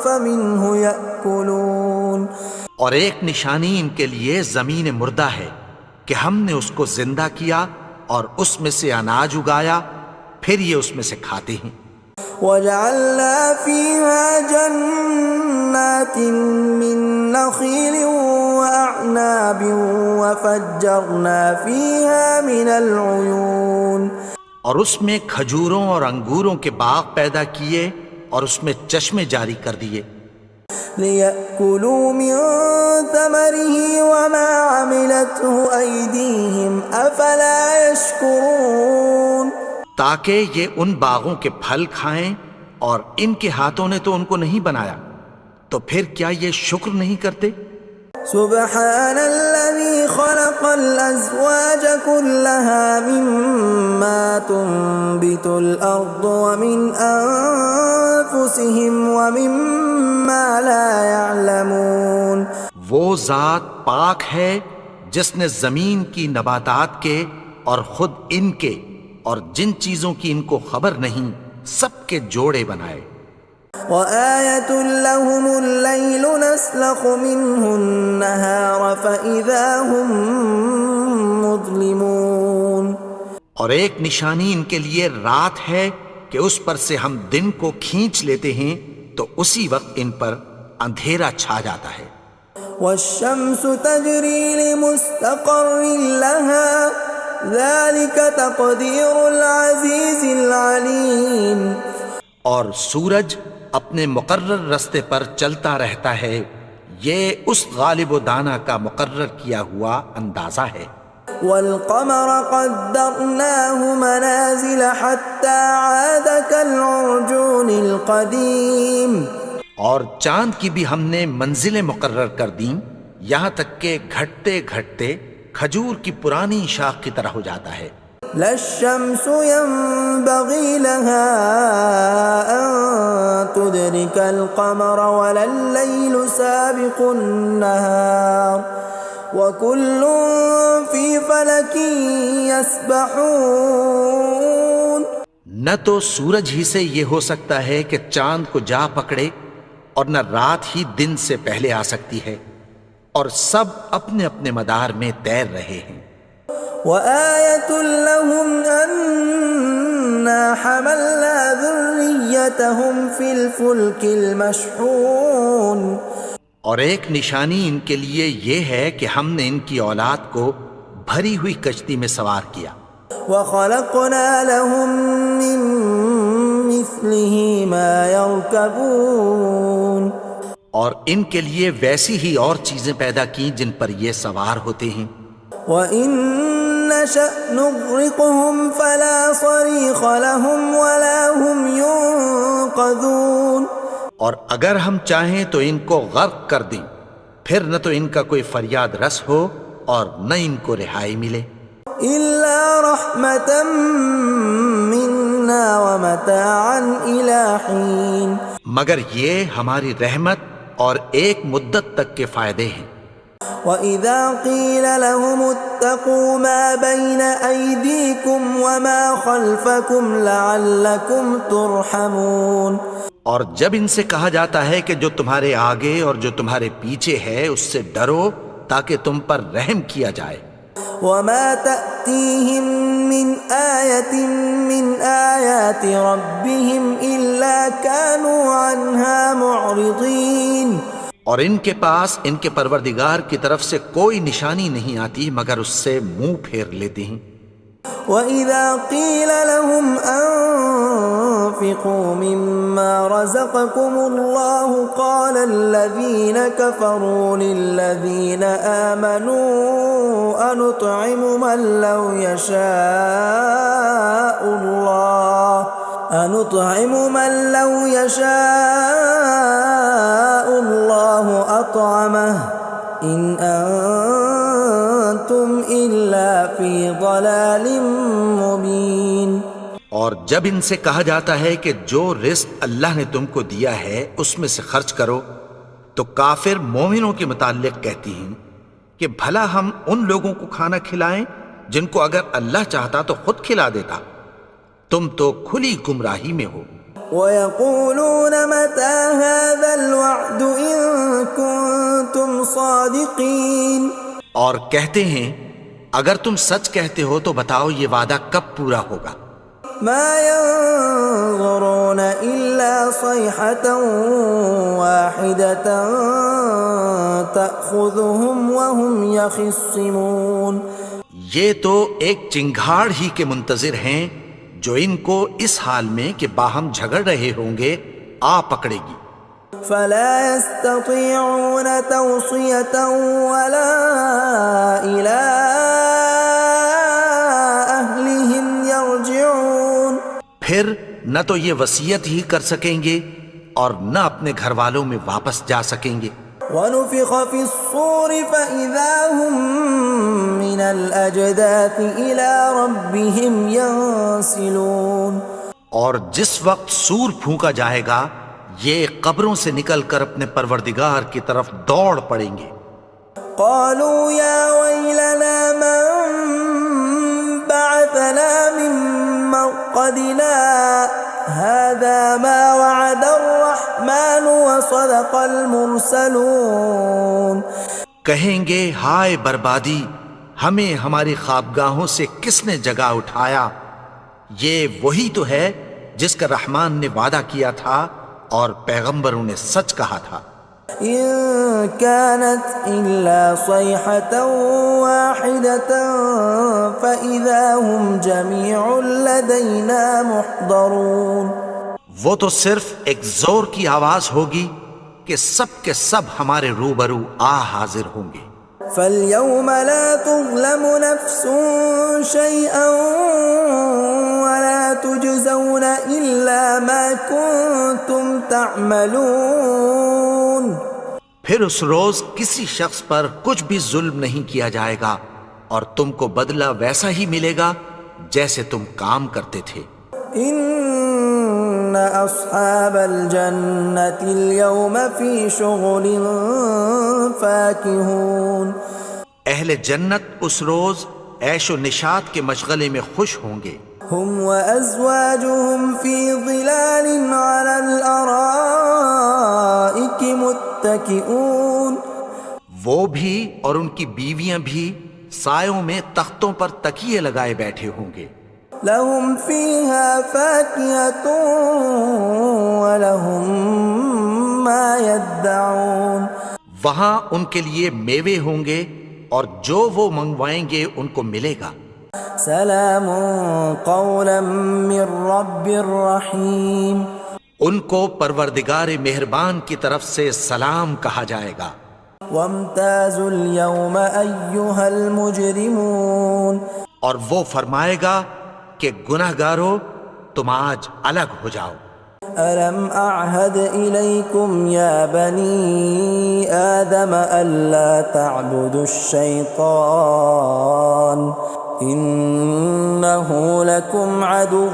فَمِنْهُ يَأْكُلُونَ، اور ایک نشانی ان کے لیے زمین مردہ ہے کہ ہم نے اس کو زندہ کیا اور اس میں سے اناج اگایا، پھر یہ اس میں سے کھاتے ہیں۔ وَجَعَلْنَا فِيهَا جَنَّاتٍ مِّن نَّخِيلٍ وَأَعْنَابٍ وَفَجَّرْنَا فِيهَا مِنَ الْعُيُونِ، اور اس میں کھجوروں اور انگوروں کے باغ پیدا کیے اور اس میں چشمے جاری کر دیے۔ لِيَأْكُلُوا مِن ثَمَرِهِ وَمَا عَمِلَتْهُ أَيْدِيهِمْ أَفَلَا يَشْكُرُونَ، تاکہ یہ ان باغوں کے پھل کھائیں، اور ان کے ہاتھوں نے تو ان کو نہیں بنایا، تو پھر کیا یہ شکر نہیں کرتے؟ سبحان الذي خلق الأزواج كلها مما تنبت الأرض ومن أنفسهم ومما لا يعلمون، وہ ذات پاک ہے جس نے زمین کی نباتات کے اور خود ان کے اور جن چیزوں کی ان کو خبر نہیں سب کے جوڑے بنائے۔ وآية لهم الليل نسلخ منه النهار فإذا هم مظلمون، اور ایک نشانی ان کے لیے رات ہے کہ اس پر سے ہم دن کو کھینچ لیتے ہیں تو اسی وقت ان پر اندھیرا چھا جاتا ہے۔ والشمس تجري لمستقر لها ذلك تقدير العزيز العليم، اور سورج اپنے مقرر رستے پر چلتا رہتا ہے، یہ اس غالب و دانا کا مقرر کیا ہوا اندازہ ہے۔ والقمر قدرناه منازل حتى عاد كالعرجون القديم، اور چاند کی بھی ہم نے منزلیں مقرر کر دیں، یہاں تک کہ گھٹتے گھٹتے کھجور کی پرانی شاخ کی طرح ہو جاتا ہے۔ لا الشمس ينبغي لها أن تدرك القمر ولا الليل سابق النهار وكل في فلك يسبحون. نہ تو سورج ہی سے یہ ہو سکتا ہے کہ چاند کو جا پکڑے، اور نہ رات ہی دن سے پہلے آ سکتی ہے، اور سب اپنے اپنے مدار میں تیر رہے ہیں. وآية لهم أنا حملنا ذريتهم في الفلك المشحون. اور ایک نشانی ان کے لیے یہ ہے کہ ہم نے ان کی اولاد کو بھری ہوئی کشتی میں سوار کیا. وخلقنا لهم من مثله ما يركبون. اور ان کے لیے ویسی ہی اور چیزیں پیدا کی جن پر یہ سوار ہوتے ہیں. وَإِن نَّشَأْ نُغْرِقْهُمْ فَلَا صَرِيخَ لَهُمْ وَلَا هُمْ يُنقَذُونَ. اور اگر ہم چاہیں تو ان کو غرق کر دیں، پھر نہ تو ان کا کوئی فریاد رس ہو اور نہ ان کو رہائی ملے. إِلَّا رَحْمَةً مِّنَّا وَمَتَاعًا إِلَىٰ حِينٍ. مگر یہ ہماری رحمت اور ایک مدت تک کے فائدے ہیں. وَإِذَا قِيلَ لَهُمُ اتَّقُوا مَا بَيْنَ أَيْدِيكُمْ وَمَا خَلْفَكُمْ لَعَلَّكُمْ تُرْحَمُونَ. اور جب ان سے کہا جاتا ہے کہ جو تمہارے آگے اور جو تمہارے پیچھے ہے اس سے ڈرو تاکہ تم پر رحم کیا جائے. وَمَا تَأْتِيهِم مِّنْ آيَةٍ مِّنْ آيَاتِ رَبِّهِمْ إِلَّا كَانُوا عَنْهَا مُعْرِضِينَ. اور ان کے پاس ان کے پروردگار کی طرف سے کوئی نشانی نہیں آتی مگر اس سے منہ پھیر لیتے ہیں. وَإِذَا قِيلَ لَهُمْ أَنفِقُوا مِمَّا رَزَقَكُمُ اللَّهُ قَالَ الَّذِينَ كَفَرُوا لِلَّذِينَ آمَنُوا أَنُطْعِمُ مَن لَّوْ يَشَاءُ اللَّهُ أَطْعَمَهُ إِنْ أَنتُمْ إِلَّا فِي ضَلَالٍ مُّبِينٍ. اور جب ان سے کہا جاتا ہے کہ جو رزق اللہ نے تم کو دیا ہے اس میں سے خرچ کرو، تو کافر مومنوں کے متعلق کہتی ہیں کہ بھلا ہم ان لوگوں کو کھانا کھلائیں جن کو اگر اللہ چاہتا تو خود کھلا دیتا. تم تو کھلی گمراہی میں ہو. وَيَقُولُونَ مَتَىٰ هَٰذَا الْوَعْدُ إِن كُنتُمْ صَادِقِينَ. اور کہتے ہیں اگر تم سچ کہتے ہو تو بتاؤ یہ وعدہ کب پورا ہوگا. مَا يَنظُرُونَ إِلَّا صَيْحَةً وَاحِدَةً تَأْخُذُهُمْ وَهُمْ يَخِصِّمُونَ. یہ تو ایک چنگھاڑ ہی کے منتظر ہیں جو ان کو اس حال میں کہ باہم جھگڑ رہے ہوں گے آ پکڑے گی. فَلَا يَسْتَطِيعُونَ تَوْصِيَةً وَلَا إِلَىٰ أَهْلِهِمْ يَرْجِعُونَ. پھر نہ تو یہ وصیت ہی کر سکیں گے اور نہ اپنے گھر والوں میں واپس جا سکیں گے. وَنُفِخَ فِي الصُّورِ فَإِذَا هُم مِّنَ الْأَجْدَاثِ إِلَىٰ رَبِّهِمْ يَنسِلُونَ. اور جس وقت سور پھونکا جائے گا یہ قبروں سے نکل کر اپنے پروردگار کی طرف دوڑ پڑیں گے. قَالُوا يَا وَيْلَنَا مَن بَعَثَنَا مِن مَّرْقَدِنَا هَٰذَا مَا وَعَدَ الرَّحْمَٰنُ وَصَدَقَ الْمُرْسَلُونَ. کہیں گے ہائے بربادی، ہمیں ہماری خوابگاہوں سے کس نے جگا اٹھایا. یہ وہی تو ہے جس کا رحمان نے وعدہ کیا تھا اور پیغمبروں نے سچ کہا تھا. إِن كَانَتْ إِلَّا صَيْحَةً وَاحِدَةً فَإِذَا هُمْ جَمِيعٌ لَّدَيْنَا مُحْضَرُونَ. وہ تو صرف ایک زور کی آواز ہوگی کہ سب کے سب ہمارے روبرو آ حاضر ہوں گے. فَالْيَوْمَ لَا تُظْلَمُ نَفْسٌ شَيْئًا وَلَا تُجْزَوْنَ إِلَّا مَا كُنتُمْ تَعْمَلُونَ. پھر اس روز کسی شخص پر کچھ بھی ظلم نہیں کیا جائے گا اور تم کو بدلہ ویسا ہی ملے گا جیسے تم کام کرتے تھے. إِنَّ أَصْحَابَ الْجَنَّةِ الْيَوْمَ فِي شُغُلٍ فَاكِهُونَ. اہل جنت اس روز عیش و نشاط کے مشغلے میں خوش ہوں گے. هم وأزواجهم في ظلال على الأرائك متكئون. وہ بھی اور ان کی بیویاں بھی سایوں میں تختوں پر تکیے لگائے بیٹھے ہوں گے. لهم فيها فاكهة ولهم ما يدعون. وہاں ان کے لیے میوے ہوں گے اور جو وہ منگوائیں گے ان کو ملے گا. سلام قولا من رب رحیم. ان کو پروردگار مہربان کی طرف سے سلام کہا جائے گا. وامتازوا اليوم أيها المجرمون. اور وہ فرمائے گا کہ گنہگارو تم آج الگ ہو جاؤ. ألم أعهد إليكم يا بني آدم ألا تعبدوا الشيطان إنه لكم عدو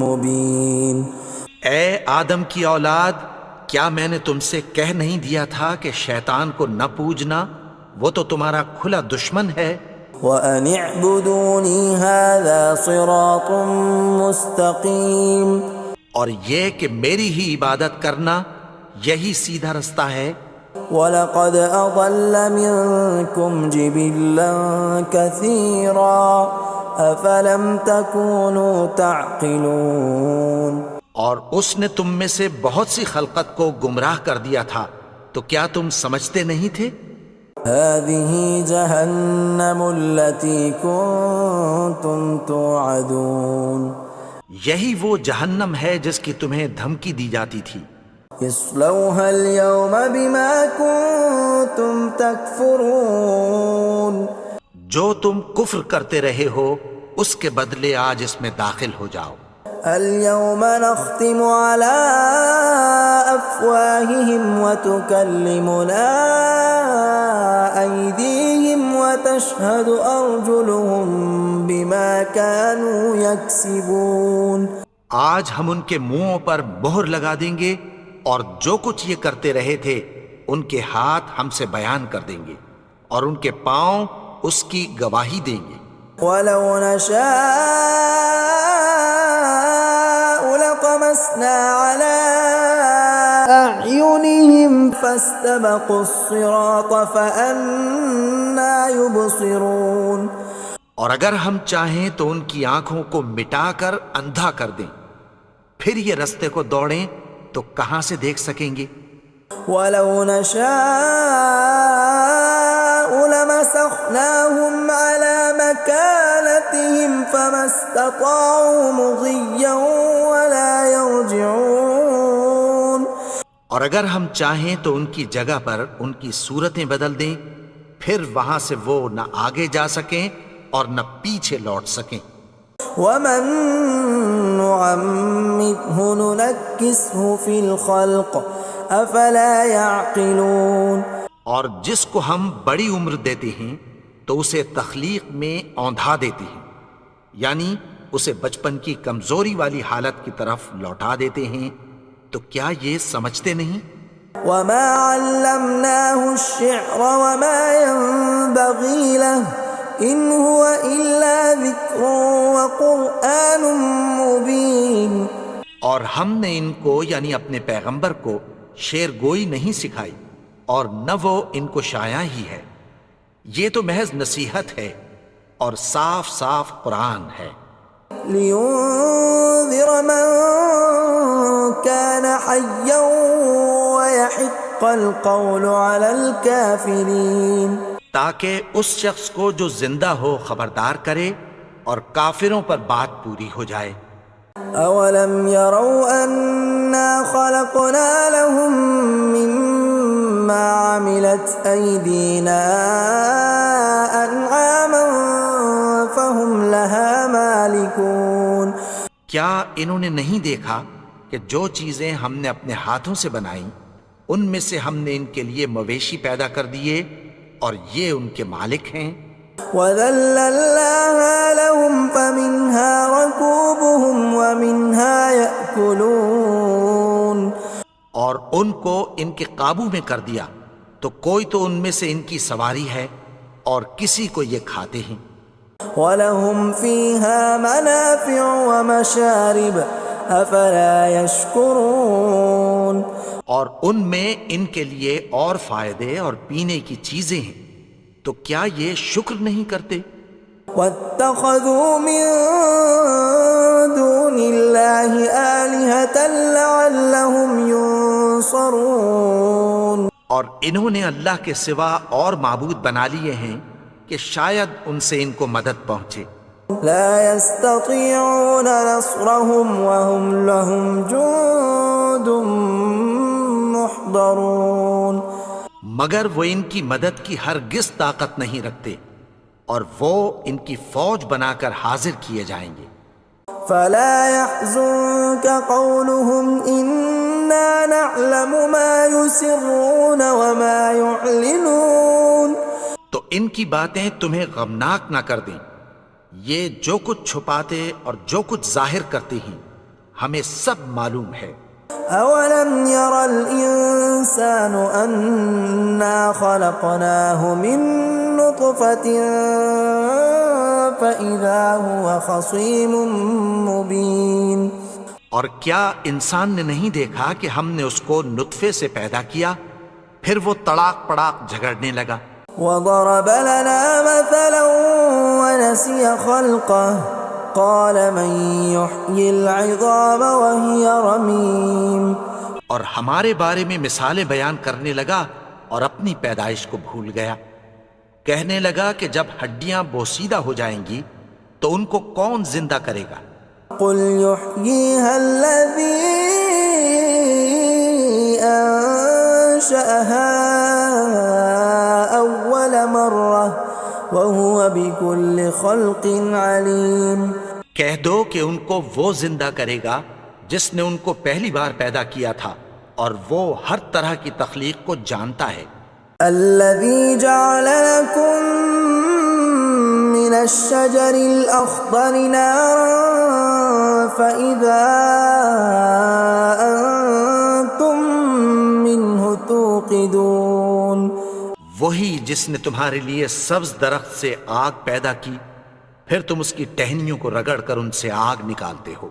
مبين. اے آدم کی اولاد، کیا میں نے تم سے کہہ نہیں دیا تھا کہ شیطان کو نہ پوجنا، وہ تو تمہارا کھلا دشمن ہے. وَأَنِ اعْبُدُونِي هَذَا صِرَاطٌ مُسْتَقِيمٌ. اور یہ کہ میری ہی عبادت کرنا یہی سیدھا رستہ ہے. وَلَقَدْ أَضَلَّ مِنكُمْ جِبِلًّا كَثِيرًا أَفَلَمْ تَكُونُوا تَعْقِلُونَ. اور اس نے تم میں سے بہت سی خلقت کو گمراہ کر دیا تھا، تو کیا تم سمجھتے نہیں تھے؟ هَذِهِ جَهَنَّمُ الَّتِي كُنتُمْ تُوعَدُونَ. یہی وہ جہنم ہے جس کی تمہیں دھمکی دی جاتی تھی. اصلوها اليوم بما كنتم تكفرون. جو تم کفر کرتے رہے ہو اس کے بدلے آج اس میں داخل ہو جاؤ. اليوم نختم على أفواههم وتكلمنا أيديهم وتشهد أرجلهم بما كانوا يكسبون. آج ہم ان کے منہوں پر مہر لگا دیں گے اور جو کچھ یہ کرتے رہے تھے ان کے ہاتھ ہم سے بیان کر دیں گے اور ان کے پاؤں اس کی گواہی دیں گے. وَلَوْ نَشَاءُ لَطَمَسْنَا عَلَىٰ أَعْيُنِهِمْ فَاسْتَبَقُوا الصِّرَاطَ فَأَنَّىٰ يُبْصِرُونَ. اور اگر ہم چاہیں تو ان کی آنکھوں کو مٹا کر اندھا کر دیں، پھر یہ رستے کو دوڑیں تو کہاں سے دیکھ سکیں گے. وَلَوْ نَشَاءُ لَمَسَخْنَاهُمْ عَلَىٰ مَكَانَتِهِمْ فَمَا اسْتَطَاعُوا مُضِيًّا وَلَا يَرْجِعُونَ. اور اگر ہم چاہیں تو ان کی جگہ پر ان کی صورتیں بدل دیں، پھر وہاں سے وہ نہ آگے جا سکیں اور نہ پیچھے لوٹ سکیں. وَمَن نُّعَمِّرْهُ نُنَكِّسْهُ فِي الْخَلْقِ أَفَلَا يَعْقِلُونَ. اور جس کو ہم بڑی عمر دیتے ہیں تو اسے تخلیق میں اوندھا دیتے ہیں، یعنی اسے بچپن کی کمزوری والی حالت کی طرف لوٹا دیتے ہیں. تو کیا یہ سمجھتے نہیں؟ وَمَا عَلَّمْنَاهُ الشِّعْرَ وَمَا يَنبَغِي لَهُ إِنْ هُوَ إِلَّا ذِكْرٌ وَقُرْآنٌ مُبِينٌ. اور ہم نے ان کو یعنی اپنے پیغمبر کو شعر گوئی نہیں سکھائی اور نہ وہ ان کو شاعر ہی ہے، یہ تو محض نصیحت ہے اور صاف صاف قرآن ہے. لِيُنذِرَ مَن كَانَ حَيًّا وَيَحِقَّ الْقَوْلُ عَلَى الْكَافِرِينَ. تاکہ اس شخص کو جو زندہ ہو خبردار کرے اور کافروں پر بات پوری ہو جائے. أَوَلَمْ يَرَوْا أَنَّا خَلَقْنَا لَهُم مِّمَّا عَمِلَتْ أَيْدِينَا أَنْعَامًا فَهُمْ لَهَا مَالِكُونَ. کیا انہوں نے نہیں دیکھا کہ جو چیزیں ہم نے اپنے ہاتھوں سے بنائیں ان میں سے ہم نے ان کے لیے مویشی پیدا کر دیے اور یہ ان کے مالک ہیں. وَذَلَّلْنَاهَا لَهُمْ فَمِنْهَا رَكُوبُهُمْ وَمِنْهَا يَأْكُلُونَ. اور ان کو ان کے قابو میں کر دیا تو کوئی تو ان میں سے ان کی سواری ہے اور کسی کو یہ کھاتے ہیں۔ وَلَهُمْ فِيهَا مَنَافِعُ وَمَشَارِبُ أَفَلَا يَشْكُرُونَ۔ اور ان میں ان کے لیے اور فائدے اور پینے کی چیزیں ہیں، تو کیا یہ شکر نہیں کرتے؟ وَاتَّخَذُوا مِن دُونِ اللَّهِ آلِهَةً لَعَلَّهُمْ يُنصَرُونَ۔ اور انہوں نے اللہ کے سوا اور معبود بنا لیے ہیں کہ شاید ان سے ان کو مدد پہنچے۔ لا يستطيعون نصرهم وهم لهم جند محضرون۔ مگر وہ ان کی مدد کی ہرگز طاقت نہیں رکھتے، اور وہ ان کی فوج بنا کر حاضر کیے جائیں گے۔ فلا يحزنك قولهم إنا نعلم ما يسرون وما يعلنون۔ تو ان کی باتیں تمہیں غمناک نہ کر دیں، یہ جو کچھ چھپاتے اور جو کچھ ظاہر کرتے ہیں ہمیں سب معلوم ہے۔ أولم ير الإنسان أنا خلقناه من نطفة فإذا هو خصيم مبين۔ اور کیا انسان نے نہیں دیکھا کہ ہم نے اس کو نطفے سے پیدا کیا، پھر وہ تڑاک پڑاک جھگڑنے لگا۔ وضرب لنا مثلا ونسي خلقه قال من يحيي العظام وهي رميم۔ اور ہمارے بارے میں مثالیں بیان کرنے لگا اور اپنی پیدائش کو بھول گیا۔ کہنے لگا کہ جب ہڈیاں بوسیدہ ہو جائیں گی تو ان کو کون زندہ کرے گا؟ قل يحييها الذي أنشأها أول مرة وهو بكل خلق عليم۔ کہہ دو کہ ان کو وہ زندہ کرے گا جس نے ان کو پہلی بار پیدا کیا تھا، اور وہ ہر طرح کی تخلیق کو جانتا ہے۔ الذي جعل لكم من الشجر الأخضر نارا فإذا أنتم منه توقدون۔ وہی جس نے تمہارے لیے سبز درخت سے آگ پیدا کی، پھر تم اس کی ٹہنیوں کو رگڑ کر ان سے آگ نکالتے ہو۔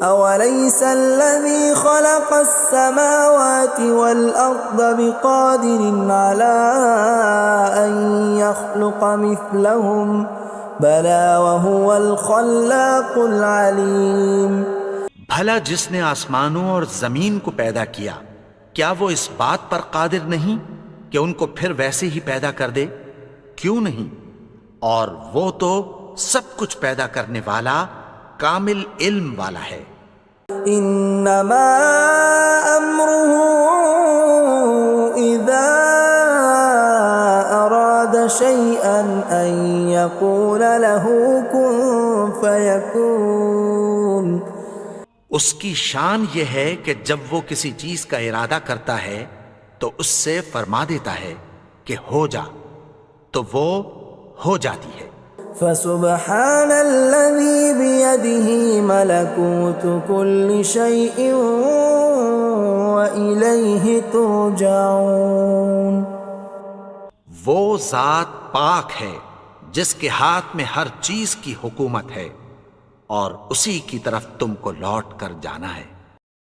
أوليس الذي خلق السماوات والأرض بقادر على أن يخلق مثلهم بلى وهو الخلاق العليم۔ بھلا جس نے آسمانوں اور زمین کو پیدا کیا، کیا وہ اس بات پر قادر نہیں کہ ان کو پھر ویسے ہی پیدا کر دے؟ کیوں نہیں؟ اور وہ تو سب کچھ پیدا کرنے والا، کامل علم والا ہے۔ انما امره اذا اراد شيئا ان يقول له كن فيكون۔ اس کی شان یہ ہے کہ جب وہ کسی چیز کا ارادہ کرتا ہے تو اس سے فرما دیتا ہے کہ ہو جا، تو وہ ہو جاتی ہے۔ فسبحان الذي بيده ملكوت كل شيء وإليه ترجعون۔ وہ ذات پاک ہے جس کے ہاتھ میں ہر چیز کی حکومت ہے، اور اسی کی طرف تم کو لوٹ کر جانا ہے۔